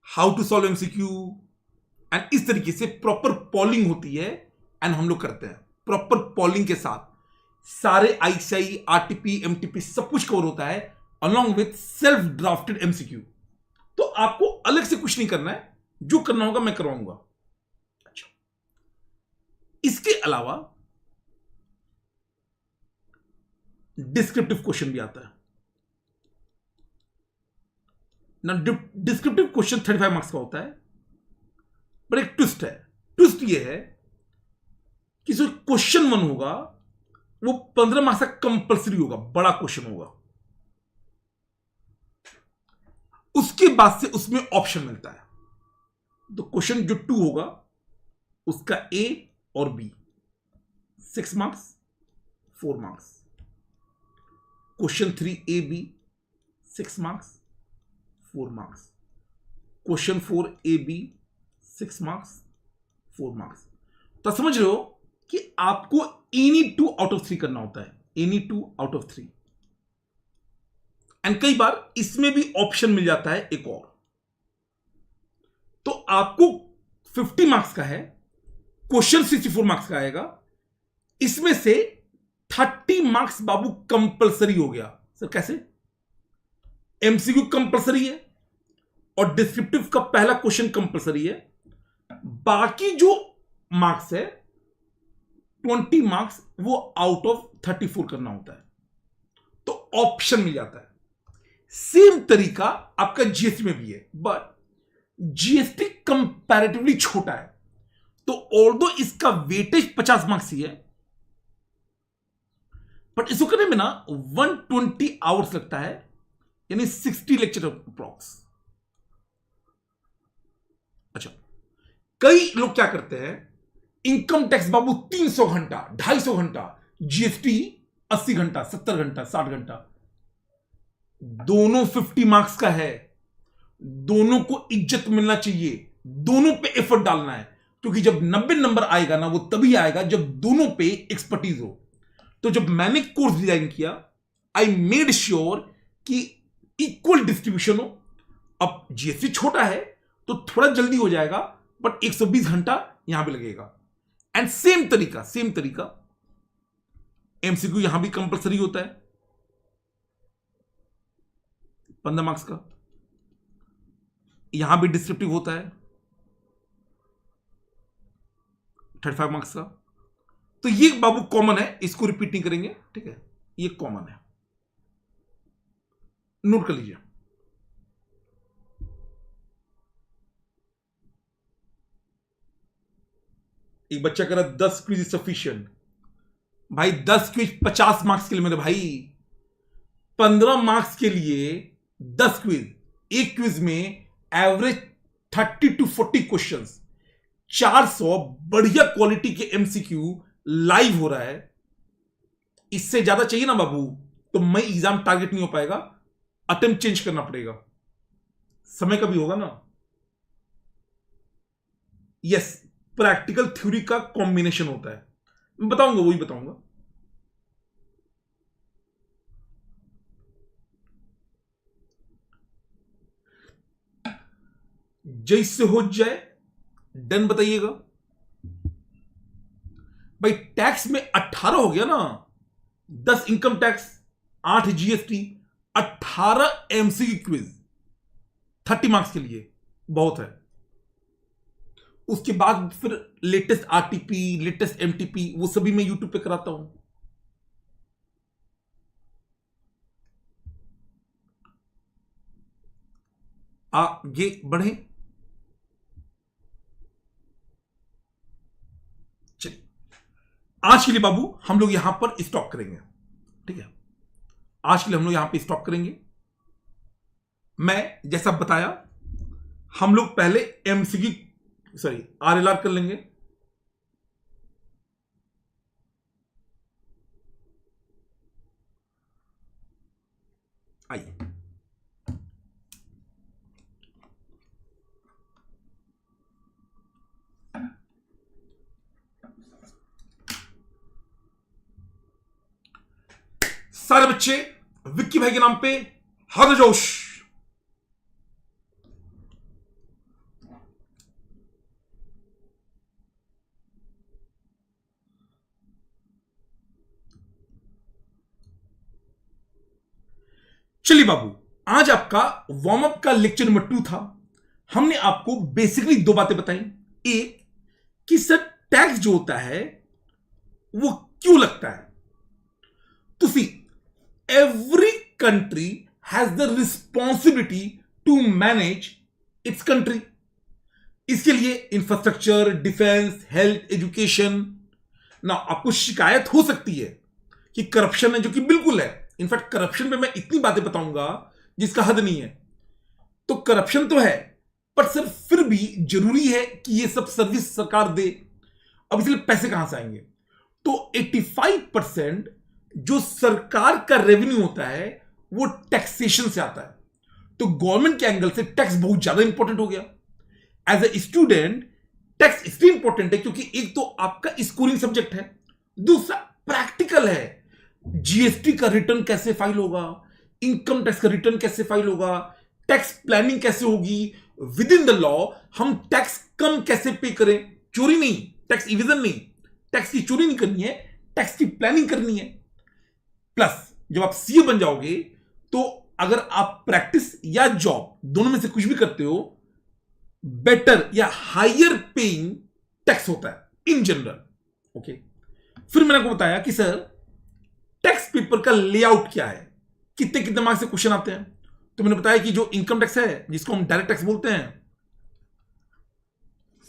[SPEAKER 1] How to solve MCQ, and इस तरीके से प्रॉपर पॉलिंग होती है, एंड हम लोग करते हैं प्रॉपर पॉलिंग के साथ। सारे आईसीआई, आरटीपी, एमटीपी सब कुछ कवर होता है, along with self drafted MCQ. तो आपको अलग से कुछ नहीं करना है, जो करना होगा मैं करवाऊंगा। अच्छा, इसके अलावा डिस्क्रिप्टिव क्वेश्चन भी आता है ना। डिस्क्रिप्टिव क्वेश्चन 35 मार्क्स का होता है, पर एक ट्विस्ट है। ट्विस्ट ये है कि जो क्वेश्चन 1 होगा वो 15 मार्क्स का कंपल्सरी होगा, बड़ा क्वेश्चन होगा। उसके बाद से उसमें ऑप्शन मिलता है। तो क्वेश्चन जो 2 होगा उसका ए और B 6 marks 4 marks. Question 3 A B 6 marks 4 marks. Question 4 A B 6 marks 4 marks. तो समझ रहे हो कि आपको एनी 2 आउट ऑफ 3 करना होता है, एनी 2 आउट ऑफ 3। एंड कई बार इसमें भी ऑप्शन मिल जाता है एक और। तो आपको 50 मार्क्स का है, क्वेश्चन 64 मार्क्स का आएगा। इसमें से 30 मार्क्स बाबू कंपलसरी हो गया। सर कैसे? एमसीक्यू कंपलसरी है, और डिस्क्रिप्टिव का पहला क्वेश्चन कंपलसरी है, बाकी जो मार्क्स है 20 मार्क्स वो आउट ऑफ 34 करना होता है, तो ऑप्शन मिल जाता है। सेम तरीका आपका जीएसटी में भी है, बट जीएसटी कंपैरेटिवली छोटा है, तो ऑल्दो इसका वेटेज 50 मार्क्स ही है, बट इसको करने में ना 120 आवर्स लगता है, यानी 60 लेक्चर अप्रॉक्स। अच्छा, कई लोग क्या करते हैं, इनकम टैक्स बाबू 300 घंटा, 250 घंटा, जीएसटी 80 घंटा, 70 घंटा, 60 घंटा, दोनों 50 मार्क्स का है, दोनों को इज्जत मिलना चाहिए, दोनों पे एफर्ट डालना है, क्योंकि जब 90 नंबर आएगा ना, वो तभी आएगा जब दोनों पे एक्सपर्टीज हो। तो जब मैंने कोर्स डिजाइन किया, आई मेड श्योर कि इक्वल डिस्ट्रीब्यूशन हो। अब जीएसटी छोटा है तो थोड़ा जल्दी हो जाएगा, बट 120 घंटा यहां भी लगेगा। एंड सेम तरीका एमसीक्यू यहां भी कंपलसरी होता है 15 मार्क्स का, यहां भी डिस्क्रिप्टिव होता है 35 मार्क्स का। तो ये बाबू कॉमन है, इसको रिपीट नहीं करेंगे, ठीक है, ये कॉमन है, नोट कर लीजिए। एक बच्चा कह रहा 10 क्विज इज सफिशिएंट। भाई 10 क्विज 50 मार्क्स के लिए मेरे भाई, 15 मार्क्स के लिए 10 क्विज, एक क्विज में एवरेज 30 to 40 क्वेश्चंस, 400 बढ़िया क्वालिटी के एमसीक्यू लाइव हो रहा है। इससे ज्यादा चाहिए ना बाबू, तो मैं एग्जाम टारगेट नहीं हो पाएगा, अटेम्प्ट चेंज करना पड़ेगा, समय का भी होगा ना। यस, प्रैक्टिकल थ्योरी का कॉम्बिनेशन होता है, मैं बताऊंगा, वही बताऊंगा। जैसे हो जाए डन बताइएगा। भाई टैक्स में 18 हो गया ना, 10 income tax, 8 GST, 18 MCQ quiz 30 marks के लिए बहुत है। उसके बाद फिर लेटेस्ट आरटीपी, लेटेस्ट एमटीपी, वो सभी मैं यूट्यूब पे कराता हूं। आगे बढ़े, चलिए आज के लिए बाबू हम लोग यहां पर स्टॉप करेंगे, ठीक है, आज के लिए हम लोग यहां पे स्टॉप करेंगे। मैं जैसा बताया, हम लोग पहले आरएलआर कर लेंगे, आइए। सारे बच्चे विक्की भाई के नाम पे हाथ जोश। चलिए बाबू, आज आपका वार्म अप का लेक्चर नंबर 2 था। हमने आपको बेसिकली 2 बातें बताई। एक कि सर टैक्स जो होता है वो क्यों लगता है, तो सी every country has the responsibility to manage its country। इसके लिए इंफ्रास्ट्रक्चर, डिफेंस, हेल्थ, एजुकेशन ना। आपको शिकायत हो सकती है कि करप्शन है, जो कि बिल्कुल है। इनफैक्ट करप्शन पे मैं इतनी बातें बताऊंगा जिसका हद नहीं है। तो करप्शन तो है, पर सर फिर भी जरूरी है कि ये सब सर्विस सरकार दे। अब इसलिए पैसे कहां से आएंगे, तो 85% जो सरकार का रेवेन्यू होता है वो टैक्सेशन से आता है। तो गवर्नमेंट के एंगल से टैक्स बहुत ज्यादा इंपॉर्टेंट हो गया। एज ए स्टूडेंट टैक्स इसलिए इंपॉर्टेंट है क्योंकि एक तो आपका स्कोरिंग सब्जेक्ट है, दूसरा प्रैक्टिकल है। जीएसटी का रिटर्न कैसे फाइल होगा, इनकम टैक्स का रिटर्न कैसे फाइल होगा, टैक्स प्लानिंग कैसे होगी, विद इन द लॉ हम टैक्स कम कैसे पे करें, चोरी नहीं, टैक्स इविजन नहीं, टैक्स की चोरी नहीं करनी है, टैक्स की प्लानिंग करनी है। प्लस जब आप सीए बन जाओगे तो अगर आप प्रैक्टिस या जॉब दोनों में से कुछ भी करते हो बेटर या हायर पेइंग टैक्स होता है इन जनरल। ओके, फिर मैंने आपको बताया कि सर टैक्स पेपर का लेआउट क्या है, कितने कितने मार्क्स से क्वेश्चन आते हैं। तो मैंने बताया कि जो इनकम टैक्स है जिसको हम डायरेक्ट टैक्स बोलते हैं,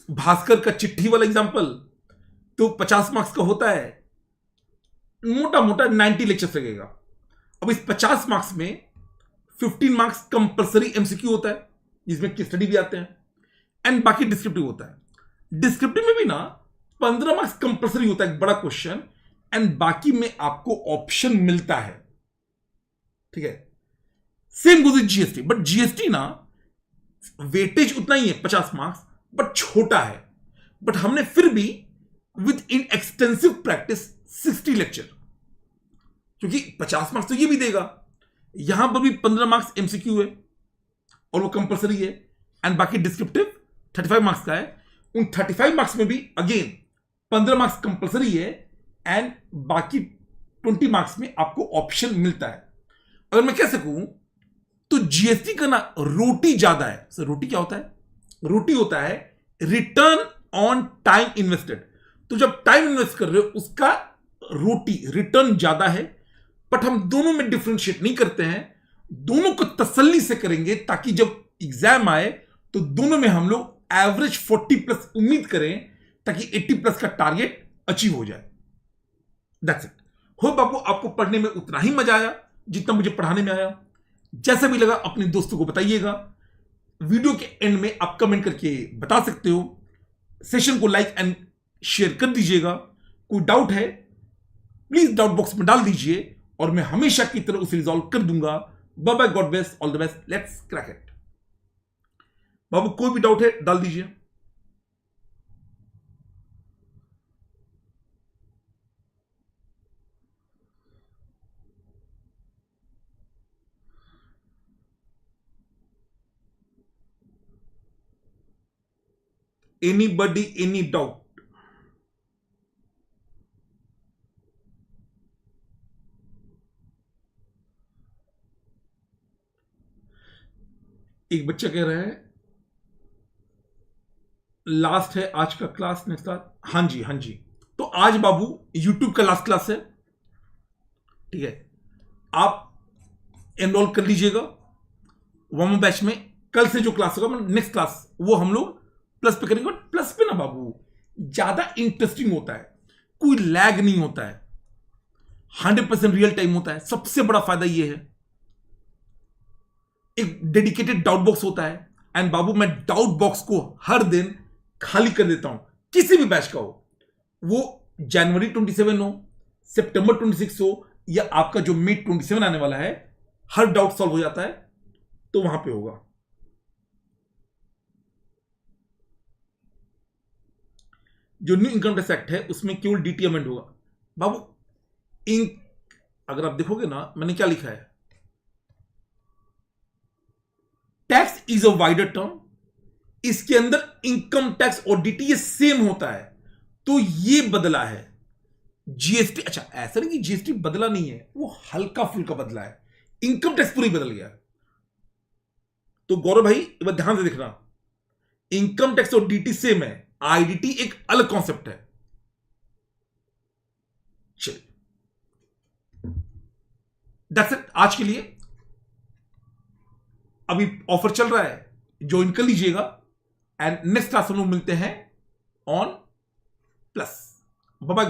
[SPEAKER 1] भास्कर का चिट्ठी वाला एग्जांपल, तो 50 मार्क्स का होता है, मोटा मोटा 90 लेक्चर्स लगेगा। अब इस 50 मार्क्स में 15 मार्क्स कंपलसरी एमसीक्यू होता है जिसमें केस स्टडी भी आते हैं, एंड बाकी डिस्क्रिप्टिव होता है। डिस्क्रिप्टिव में भी ना 15 मार्क्स कंपलसरी होता है, एक बड़ा क्वेश्चन, एंड बाकी में आपको ऑप्शन मिलता है। ठीक है, same goes GST, but GST ना वेटेज उतना ही है 50 मार्क्स, बट छोटा है। बट हमने फिर भी with in extensive practice 60 lecture, क्योंकि 50 मार्क्स तो ये भी देगा, यहां पर भी 15 मार्क्स एमसीक्यू है और वो कंपलसरी है, एंड बाकी डिस्क्रिप्टिव 35 मार्क्स का है। उन 35 मार्क्स में भी अगेन 15 मार्क्स कंपलसरी है, एंड बाकी 20 मार्क्स में आपको ऑप्शन मिलता है। अगर मैं कह सकूं तो जीएसटी का ना रोटी ज्यादा है। सर रोटी क्या होता है? रोटी होता है रिटर्न ऑन टाइम इन्वेस्टेड। तो जब टाइम इन्वेस्ट कर रहे हो उसका रोटी रिटर्न ज्यादा है, बट हम दोनों में डिफरेंशिएट नहीं करते हैं, दोनों को तसल्ली से करेंगे ताकि जब एग्जाम आए तो दोनों में हम लोग एवरेज 40 प्लस उम्मीद करें ताकि 80 प्लस का टारगेट अचीव हो जाए। That's it. हो बाबू, आपको पढ़ने में उतना ही मजा आया जितना मुझे पढ़ाने में आया। जैसा भी लगा अपने दोस्तों को बताइएगा। वीडियो के एंड में आप कमेंट करके बता सकते हो। सेशन को लाइक एंड शेयर कर दीजिएगा। कोई डाउट है प्लीज डाउट बॉक्स में डाल दीजिए और मैं हमेशा की तरह उसे रिजॉल्व कर दूंगा। Bye bye, God bless, all the best, let's crack it. बाबू कोई भी डाउट है डाल दीजिए। Anybody, any doubt? एक बच्चा कह रहा है लास्ट है आज का क्लास, नेक्स्ट क्लास। हाँ जी, हाँ जी। तो आज बाबू यूट्यूब का लास्ट क्लास है, ठीक है, आप एनरोल कर लीजिएगा वार्म बैच में। कल से जो क्लास होगा नेक्स्ट क्लास वो हम लोग प्लस पे करेंगे। प्लस पे ना बाबू ज्यादा इंटरेस्टिंग होता है, कोई लैग नहीं होता है, 100% रियल टाइम होता है। सबसे बड़ा फायदा ये है, एक डेडिकेटेड डाउट बॉक्स होता है, एंड बाबू मैं डाउट बॉक्स को हर दिन खाली कर देता हूं, किसी भी बैच का हो, वो जनवरी 27 हो, सितंबर 26 हो, या आपका जो May 27 आने वाला है, हर डाउट सॉल्व हो जाता है, तो वहां पे होगा। जो न्यू इनकम टैक्स एक्ट है उसमें केवल डीटी अमेंड होगा बाबू। अगर आप देखोगे ना मैंने क्या लिखा है, tax is a wider term, इसके अंदर इनकम टैक्स और डीटी ये सेम होता है, तो ये बदला है जीएसटी। अच्छा, ऐसा नहीं कि जीएसटी बदला नहीं है, वो हल्का फुल्का बदला है, इनकम टैक्स पूरी बदल गया। तो गौरव भाई एक बार ध्यान से देखना, इनकम टैक्स और डीटी सेम है, आईडीटी एक अलग कॉन्सेप्ट है। चलिए, दैट्स इट आज के लिए। अभी ऑफर चल रहा है, ज्वाइन कर लीजिएगा, एंड नेक्स्ट क्लास हम लोग मिलते हैं ऑन प्लस। Bye bye.